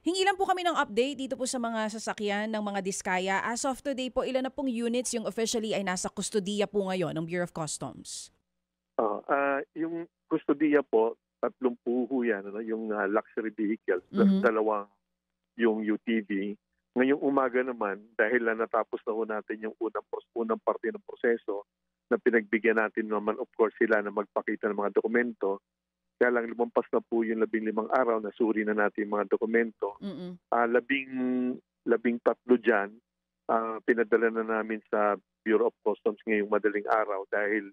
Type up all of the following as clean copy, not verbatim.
Hingi lang po kami ng update dito po sa mga sasakyan ng mga Diskaya. As of today po, ilan na pong units yung officially ay nasa kustodiya po ngayon ng Bureau of Customs? Yung kustodiya po, 30 ho yan, ano, yung luxury vehicles, Mhm. dalawang yung UTV. Ngayong umaga naman, dahil natapos na ho natin yung unang parte ng proseso, na pinagbigyan natin naman of course sila na magpakita ng mga dokumento. Kaya lang lumampas na po yung 15 araw, nasuri na natin yung mga dokumento. Mm. Labing tatlo dyan, pinadala na namin sa Bureau of Customs ngayong madaling araw dahil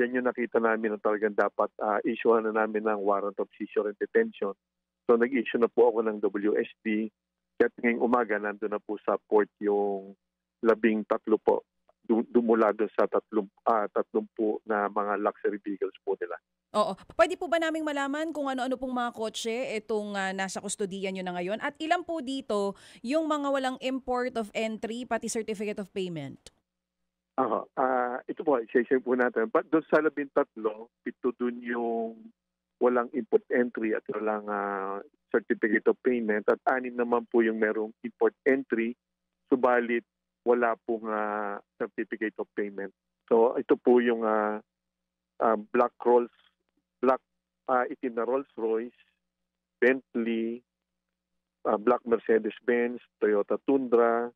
yan yung nakita namin na talagang dapat issuehan na namin ng warrant of seizure and detention. So nag-issue na po ako ng WSD. At ngayong umaga, nandun na po sa port yung 13 po. Dumula doon sa 30 na mga luxury vehicles po nila. Oo. Puwede po ba naming malaman kung ano-ano pong mga kotse itong, nasa kustodiya niyo na ngayon at ilan po dito yung mga walang import of entry pati certificate of payment? Ito po, i-share po natin. But doon sa 13, ito doon yung walang input entry at walang certificate of payment at 6 naman po yung merong import entry, subalit wala pong certificate of payment. So ito po yung black itim na Rolls Royce, Bentley, black Mercedes-Benz, Toyota Tundra,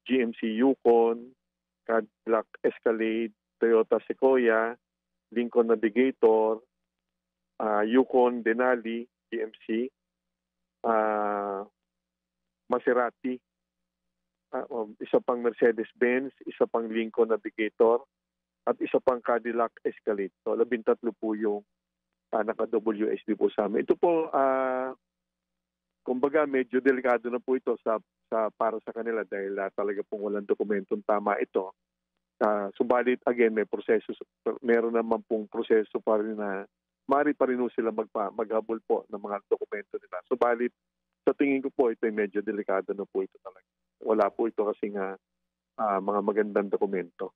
GMC Yukon, Cadillac Escalade, Toyota Sequoia, Lincoln Navigator, Yukon Denali, GMC, Maserati, isa pang Mercedes-Benz, isa pang Lincoln Navigator, at isa pang Cadillac Escalade. So 13 po yung naka-WSD po sa amin. Ito po, kumbaga medyo delikado na po ito para sa kanila dahil talaga pong walang dokumentong tama ito. Subalit again, meron naman pong proseso pa rin na maaari pa rin po sila maghabol po ng mga dokumento nila. Subalit sa tingin ko po ito ay medyo delikado na po ito talaga. Wala po ito kasi mga magandang dokumento.